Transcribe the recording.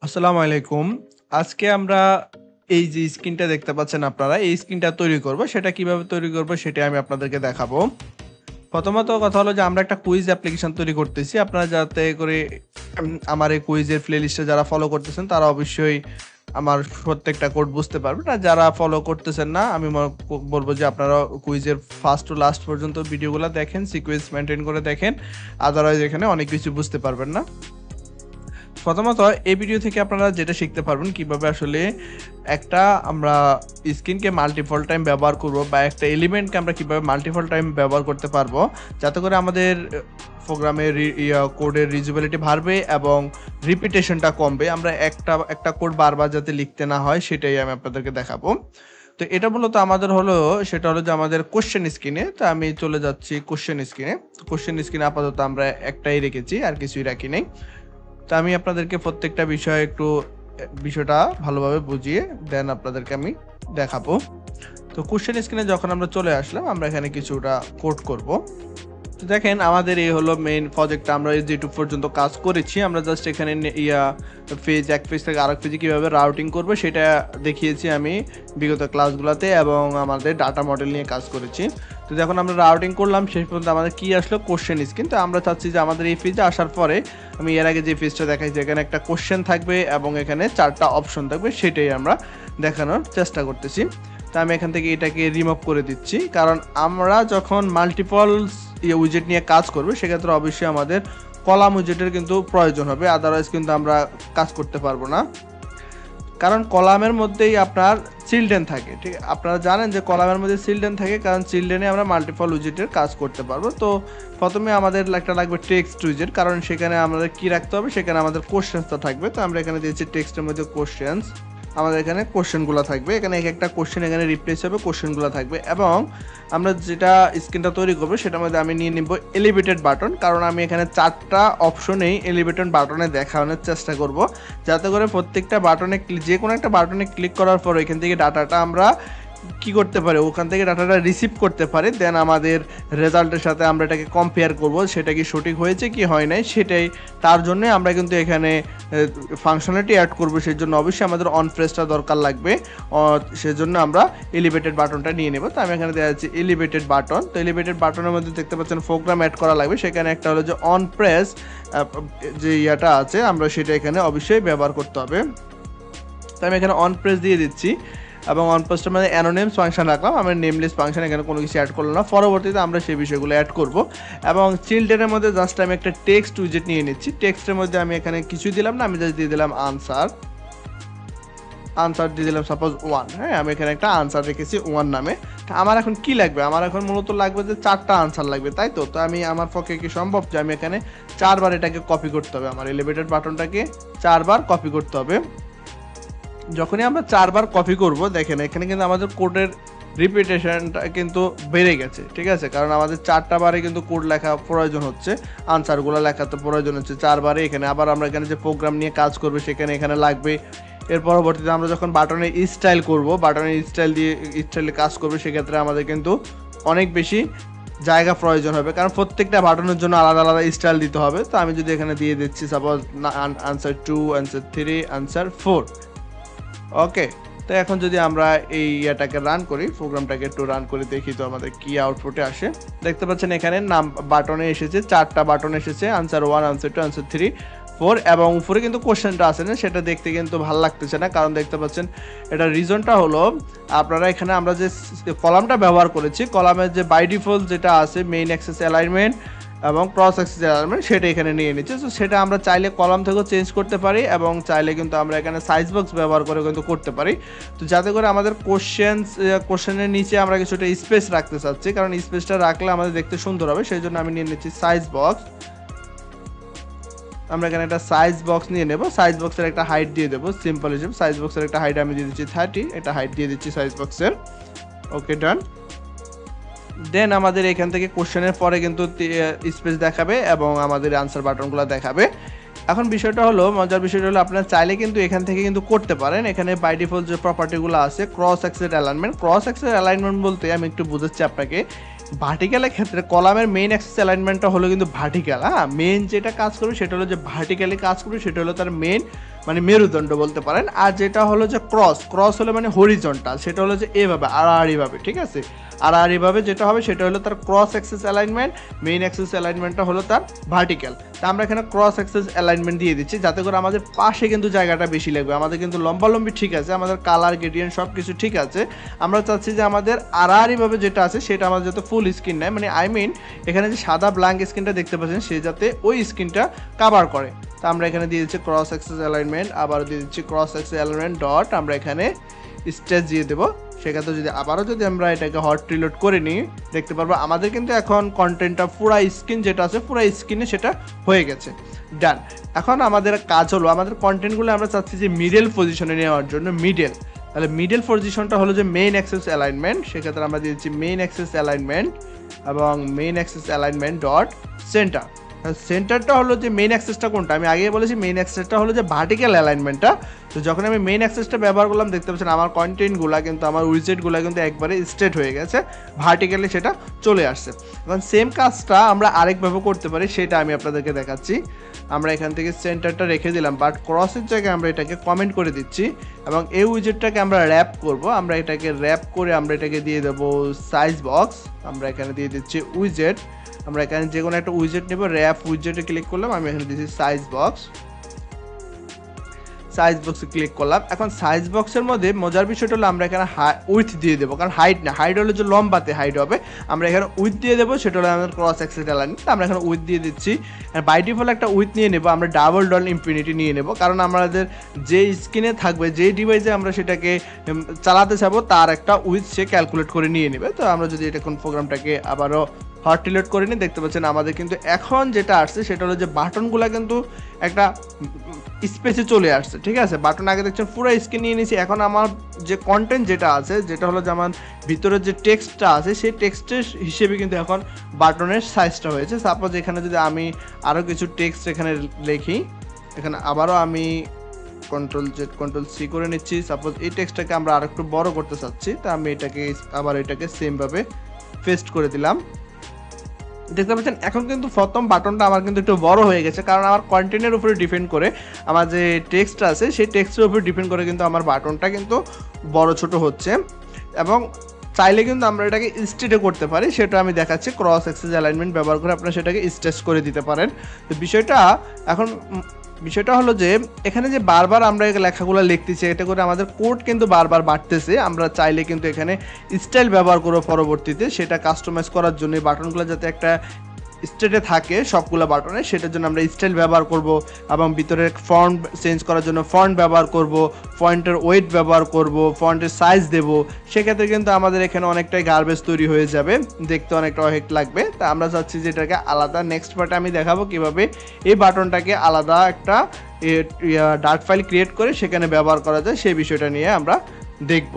আসসালামু আলাইকুম। আজকে আমরা এই যে স্ক্রিনটা দেখতে পাচ্ছেন আপনারা, এই স্ক্রিনটা তৈরি করব। সেটা কিভাবে তৈরি করব সেটাই আমি আপনাদেরকে দেখাবো। প্রথমত কথা হলো যে আমরা একটা কুইজ অ্যাপ্লিকেশন তৈরি করতেছি। আপনারা যাতে করে আমার এই কুইজের প্লেলিস্টে যারা ফলো করতেছেন তারা অবশ্যই আমার প্রত্যেকটা কোড বুঝতে পারবেন। আর যারা ফলো করতেছেন না আমি বলব যে আপনারা কুইজের ফার্স্ট টু লাস্ট পর্যন্ত ভিডিওগুলো দেখেন, সিকোয়েন্স মেইনটেইন করে দেখেন। আদারওয়াইজ এখানে অনেক কিছু বুঝতে পারবেন না। প্রথমত এই ভিডিও থেকে আপনারা যেটা শিখতে পারবেন কিভাবে আসলে একটা আমরা স্ক্রিনকে মাল্টিপল টাইম ব্যবহার করব বা একটা এলিমেন্টকে আমরা কিভাবে মাল্টিপল টাইম ব্যবহার করতে পারবো যাতে করে আমাদের প্রোগ্রামের কোডের রিউজেবিলিটি বাড়বে এবং রিপিটেশনটা কমবে। আমরা একটা কোড বারবার যাতে লিখতে না হয় সেটাই আমি আপনাদেরকে দেখাবো। তো এটা মূলত আমাদের সেটা হলো যে আমাদের কোশ্চেন স্ক্রিনে। তো আমি চলে যাচ্ছি কোশ্চেন স্ক্রিনে আপাতত আমরা একটাই রেখেছি, আর কিছুই রাখি নাই। তো আমি আপনাদেরকে প্রত্যেকটা বিষয়টা ভালোভাবে বুঝিয়ে দেন আপনাদেরকে আমি দেখাবো। তো কোশ্চেন স্ক্রিনে যখন আমরা চলে আসলাম, আমরা এখানে কিছুটা কোড করব। তো দেখেন আমাদের এই হলো মেইন প্রজেক্টটা। আমরা যেটুকু পর্যন্ত কাজ করেছি, আমরা জাস্ট এখানে এক পেজ থেকে আরেক পেজে কীভাবে রাউটিং করবো সেটা দেখিয়েছি আমি বিগত ক্লাসগুলোতে, এবং আমাদের ডাটা মডেল নিয়ে কাজ করেছি। তো যখন আমরা রাউটিং করলাম শেষ পর্যন্ত আমাদের কি আসলো, কোশ্চেন স্ক্রিন। তো আমরা চাচ্ছি যে আমাদের এই পেজে আসার পরে আমি এর আগে যে পেজটা দেখাইছি এখানে একটা কোশ্চেন থাকবে এবং এখানে 4টা অপশন থাকবে, সেটাই আমরা দেখানোর চেষ্টা করতেছি। তো আমি এখান থেকে এটাকে রিমুভ করে দিচ্ছি, কারণ আমরা যখন মাল্টিপল উইজেট নিয়ে কাজ করবে সেক্ষেত্রে অবশ্যই আমাদের কলাম উইজেটের কিন্তু প্রয়োজন হবে, আদারওয়াইজ কিন্তু আমরা কাজ করতে পারবো না। কারণ কলামের মধ্যেই আপনার চিলড্রেন থাকে, ঠিক আপনারা জানেন যে কলামের মধ্যে চিলড্রেন থাকে, কারণ চিলড্রেনে আমরা মাল্টিপল উইজেটের কাজ করতে পারবো। তো প্রথমে আমাদের একটা লাগবে টেক্সট উইজেট, কারণ সেখানে আমাদের কি রাখতে হবে, সেখানে আমাদের কোশ্চেন্সটা থাকবে। তো আমরা এখানে দিয়েছি টেক্সটের মধ্যে কোশ্চেন্স, আমাদের এখানে কোশ্চেনগুলো থাকবে, এখানে একটা কোশ্চেন এখানে রিপ্লেস হবে, কোশ্চেনগুলো থাকবে। এবং আমরা যেটা স্ক্রিনটা তৈরি করবো সেটার মধ্যে আমি নিয়ে নিব এলিভেটেড বাটন, কারণ আমি এখানে 4টা অপশনেই এলিভেটেড বাটনে দেখানোর চেষ্টা করব, যাতে করে প্রত্যেকটা বাটনে যে কোনো একটা বাটনে ক্লিক করার পর এখান থেকে ডাটাটা আমরা কি করতে পারে, ওখান থেকে ডাটাটা রিসিভ করতে পারে। দেন আমাদের রেজাল্টের সাথে আমরা এটাকে কম্পেয়ার করব, সেটা কি সঠিক হয়েছে কি হয় নাই সেটাই। তার জন্য আমরা কিন্তু এখানে ফাংশনালিটি অ্যাড করব, সেই জন্য অবশ্যই আমাদের অন প্রেসটা দরকার লাগবে। সেজন্য আমরা এলিভেটেড বাটনটা নিয়ে নেব। তো আমি এখানে দেওয়া যাচ্ছে এলিভেটেড বাটন। তো এলিভেটেড বাটনের মধ্যে দেখতে পাচ্ছেন প্রোগ্রাম অ্যাড করা লাগবে, সেখানে একটা হলো যে অন প্রেস যে ইয়াটা আছে আমরা সেটা এখানে অবশ্যই ব্যবহার করতে হবে। তো আমি এখানে অন প্রেস দিয়ে দিচ্ছি, এবং অন প্রেসটার মধ্যে অ্যানোনেমস ফাংশন রাখলাম, আমরা নেমলেস ফাংশন এখানে কোনো কিছু অ্যাড করলাম না। পরবর্তীতে আমরা সেই বিষয়গুলো অ্যাড করব। এবং চিলড্রেনের মধ্যে জাস্ট আমি একটা টেক্সট উইজেট নিয়ে নিচ্ছি। টেক্সটের মধ্যে আমি এখানে কিছুই দিলাম না, আমি জাস্ট দিয়ে দিলাম আনসার দিয়ে দিলাম সাপোজ 1। হ্যাঁ, আমি এখানে একটা আনসার রেখেছি 1 নামে। আমার এখন কি লাগবে, আমার এখন মূলত লাগবে যে 4টা আনসার লাগবে, তাই তো। তো আমি আমার পক্ষে কি সম্ভব যে আমি এখানে 4বার এটাকে কপি করতে হবে, আমার এলিভেটেড বাটনটাকে 4বার কপি করতে হবে। যখনই আমরা 4বার কপি করব, দেখেন এখানে কিন্তু আমাদের কোডের রিপিটেশনটা কিন্তু বেড়ে গেছে, ঠিক আছে, কারণ আমাদের 4টা বারে কিন্তু কোড লেখা প্রয়োজন হচ্ছে, আনসারগুলো লেখাতে প্রয়োজন হচ্ছে 4বারে। এখানে আবার আমরা এখানে যে প্রোগ্রাম নিয়ে কাজ করবে সেখানে এখানে লাগবে। এর পরবর্তীতে আমরা যখন বাটনের স্টাইল করব, বাটনের স্টাইলে কাজ করবে, সেক্ষেত্রে আমাদের কিন্তু অনেক বেশি জায়গা প্রয়োজন হবে, কারণ প্রত্যেকটা বাটনের জন্য আলাদা আলাদা স্টাইল দিতে হবে। তো আমি যদি এখানে দিয়ে দিচ্ছি সাপোজ আনসার 2, আনসার 3, আনসার 4। ওকে, তো এখন যদি আমরা এই ইয়াটাকে রান করি, প্রোগ্রামটাকে একটু রান করে দেখি তো আমাদের কি আউটপুটে আসে। দেখতে পাচ্ছেন এখানে নাম বাটনে এসেছে, 4টা বাটন এসেছে, আনসার 1, আনসার 2, আনসার 3, 4, এবং উপরে কিন্তু কোশ্চেনটা আছে না, সেটা দেখতে কিন্তু ভালো লাগতেছে না, কারণ দেখতে পাচ্ছেন এটা রিজনটা হলো আপনারা এখানে আমরা যে কলামটা ব্যবহার করেছি, কলামের যে বাই ডিফল্ট যেটা আছে মেইন অ্যাক্সেস অ্যালাইনমেন্ট এবং ক্রস অ্যাক্সেস অ্যালাইনমেন্ট, সেটা এখানে নিয়ে নিচ্ছে। তো সেটা আমরা চাইলে কলাম থেকেও চেঞ্জ করতে পারি, এবং চাইলে কিন্তু আমরা এখানে সাইজ বক্স ব্যবহার করে কিন্তু করতে পারি। তো যাতে করে আমাদের কোশ্চেনের নিচে আমরা কিছুটা স্পেস রাখতে চাচ্ছি, কারণ স্পেসটা রাখলে আমাদের দেখতে সুন্দর হবে, সেই জন্য আমি নিয়ে নিচ্ছি সাইজ বক্স। আমরা এখানে একটা সাইজ বক্স নিয়ে নেব, সাইজ বক্সের একটা হাইট দিয়ে দেবো সিম্পল হিসেবে। সাইজ বক্সের একটা হাইট আমি দিয়ে দিচ্ছি 30, এটা হাইট দিয়ে দিচ্ছি সাইজ বক্সের। ওকে, ডান। দেন আমাদের এখান থেকে কোশ্চেনের পরে কিন্তু স্পেস দেখাবে এবং আমাদের আনসার বাটনগুলো দেখাবে। এখন বিষয়টা হলো, মজার বিষয়টা হলো আপনারা চাইলে কিন্তু এখান থেকে কিন্তু করতে পারেন। এখানে বাই ডিফল্ট যে প্রপার্টিগুলো আছে, ক্রস অ্যাক্সেস অ্যালাইনমেন্ট বলতে আমি একটু বুঝাচ্ছি আপনাকে। ভার্টিক্যালের ক্ষেত্রে কলামের মেইন অ্যাক্সেস অ্যালাইনমেন্টটা হলো কিন্তু ভার্টিক্যাল। হ্যাঁ, মেইন যেটা কাজ করবে সেটা হলো যে ভার্টিক্যালি কাজ করবে, সেটা হলো তার মেইন মানে মেরুদণ্ড বলতে পারেন। আর যেটা হলো যে ক্রস হলো মানে হরিজন্টাল, সেটা হলো যে এভাবে আড়াআড়িভাবে, ঠিক আছে। আড়াআড়িভাবে যেটা হবে সেটা হলো তার cross axis alignment, main axis অ্যালাইনমেন্টটা হলো তার ভার্টিক্যাল। তা আমরা এখানে ক্রস অ্যাক্সিস অ্যালাইনমেন্ট দিয়ে দিচ্ছি যাতে করে আমাদের পাশে কিন্তু জায়গাটা বেশি লাগবে। আমাদের কিন্তু লম্বালম্বি ঠিক আছে, আমাদের কালার গ্রেডিয়েন্ট সব কিছু ঠিক আছে। আমরা চাচ্ছি যে আমাদের আড়াআড়িভাবে যেটা আছে সেটা আমাদের যাতে ফুল স্ক্রিন নেয়, মানে আই মিন এখানে যে সাদা ব্ল্যাঙ্ক স্ক্রিনটা দেখতে পাচ্ছেন সে যাতে ওই স্ক্রিনটা কাভার করে। তো আমরা এখানে দিয়ে দিচ্ছি ক্রস অ্যাক্সিস অ্যালাইনমেন্ট, আবার দিয়ে দিচ্ছি ক্রস অ্যাক্সিস অ্যালাইনমেন্ট ডট, আমরা এখানে স্টেজ দিয়ে দেবো। সেক্ষেত্রে যদি আবারও যদি আমরা এটাকে হট রিলোড করে নিই দেখতে পারবো আমাদের কিন্তু এখন কন্টেন্টটা পুরা স্ক্রিন যেটা আছে পুরা স্ক্রিনে সেটা হয়ে গেছে। ডান। এখন আমাদের কাজ হলো আমাদের কন্টেন্টগুলো আমরা চাচ্ছি যে মিডল পজিশনে নেওয়ার জন্য মিডল। তাহলে মিডল পজিশনটা হলো যে মেইন অ্যাক্সিস অ্যালাইনমেন্ট, সেক্ষেত্রে আমরা দিয়েছি মেইন অ্যাক্সিস অ্যালাইনমেন্ট এবং main axis alignment dot centre. সেন্টারটা হলো যে মেইন অ্যাক্সেসটা কোনটা, আমি আগে বলেছি মেইন অ্যাক্সেসটা হলো যে ভার্টিক্যাল অ্যালাইনমেন্টটা। তো যখন আমি মেইন অ্যাক্সেসটা ব্যবহার করলাম দেখতে পাচ্ছেন আমার কন্টেন্টগুলো কিন্তু আমার উইজেটগুলো কিন্তু একবারে স্ট্রেট হয়ে গেছে, ভার্টিক্যালি সেটা চলে আসছে। এখন সেম কাজটা আমরা আরেকভাবে করতে পারি, সেটা আমি আপনাদেরকে দেখাচ্ছি। আমরা এখান থেকে সেন্টারটা রেখে দিলাম, বাট ক্রসের জায়গায় আমরা এটাকে কমেন্ট করে দিচ্ছি এবং এই উইজেটটাকে আমরা র্যাপ করব। আমরা এটাকে র্যাপ করে আমরা এটাকে দিয়ে দেবো সাইজ বক্স। আমরা এখানে দিয়ে দিচ্ছি উইজেট, আমরা এখানে যে কোনো একটা উইজেট নেব, র্যাপ উইজেটে ক্লিক করলাম, আমি এখানে দিচ্ছি সাইজ বক্স, সাইজ বক্সে ক্লিক করলাম। এখন সাইজ বক্সের মধ্যে মজার বিষয়টা হলো আমরা এখানে উইথ দিয়ে দেবো, কারণ হাইট না, হাইট হলো যে লম্বাতে হাইট হবে, আমরা এখানে উইথ দিয়ে দেবো, সেটা হলো আমাদের ক্রস অ্যাক্সিস অ্যালাইনমেন্ট। আমরা এখানে উইথ দিয়ে দিচ্ছি। বাই ডিফল্ট একটা উইথ নিয়ে নেবো, আমরা ডাবল ডল ইনফিনিটি নিয়ে নেব, কারণ আমাদের যে স্ক্রিনে থাকবে যে ডিভাইসে আমরা সেটাকে চালাতে চাবো তার একটা উইথ সে ক্যালকুলেট করে নিয়ে নেবে। তো আমরা যদি এটা কোন প্রোগ্রামটাকে আবারও হট রিলোড করে নিই দেখতে পাচ্ছেন আমাদের কিন্তু এখন যেটা আসছে সেটা হলো যে বাটনগুলো কিন্তু একটা স্পেসে চলে আসছে, ঠিক আছে। বাটন আগে দেখছেন পুরো স্ক্রিন নিয়ে নিয়েছি, এখন আমার যে কন্টেন্ট যেটা আছে যেটা হলো যে আমার ভিতরের যে টেক্সটটা আছে সেই টেক্সটের হিসেবে কিন্তু এখন বাটনের সাইজটা হয়েছে। সাপোজ এখানে যদি আমি আরও কিছু টেক্সট এখানে লিখি, এখানে আবারও আমি কন্ট্রোল-C করে নিচ্ছি। সাপোজ এই টেক্সটটাকে আমরা আর একটু বড় করতে চাচ্ছি, তা আমি এটাকে আবার এটাকে সেমভাবে পেস্ট করে দিলাম। দেখতে পাচ্ছেন এখন কিন্তু প্রথম বাটনটা আমার কিন্তু একটু বড় হয়ে গেছে, কারণ আমার কন্টেন্টের উপরে ডিপেন্ড করে আমার যে টেক্সট আছে সেই টেক্সটের উপরে ডিপেন্ড করে কিন্তু আমার বাটনটা কিন্তু বড় ছোট হচ্ছে। এবং চাইলে কিন্তু আমরা এটাকে স্ট্রেটে করতে পারি, সেটা আমি দেখাচ্ছি। ক্রস অ্যাক্সিস অ্যালাইনমেন্ট ব্যবহার করে আপনারা সেটাকে স্ট্রেচ করে দিতে পারেন। তো বিষয়টা হলো যে এখানে যে বারবার আমরা লেখাগুলো লিখতেছি এটা করে আমাদের কোড কিন্তু বারবার বাড়তেছে। আমরা চাইলে কিন্তু এখানে স্টাইল ব্যবহার করব পরবর্তীতে, সেটা কাস্টমাইজ করার জন্য বাটনগুলো যাতে একটা স্টেটে থাকে সবগুলো বাটনে, সেটার জন্য আমরা স্টাইল ব্যবহার করব এবং ভিতরের ফন্ট চেঞ্জ করার জন্য ফন্ট ব্যবহার করব, ফন্টের ওয়েট ব্যবহার করব, ফন্টের সাইজ দেব। সেক্ষেত্রে কিন্তু আমাদের এখানে অনেকটাই গার্বেজ তৈরি হয়ে যাবে, দেখতে অনেকটা অহেক্ট লাগবে। তা আমরা চাচ্ছি যে এটাকে আলাদা নেক্সট পার্টে আমি দেখাবো কিভাবে এই বাটনটাকে আলাদা একটা ডার্ক ফাইল ক্রিয়েট করে সেখানে ব্যবহার করা যায়, সেই বিষয়টা নিয়ে আমরা দেখব।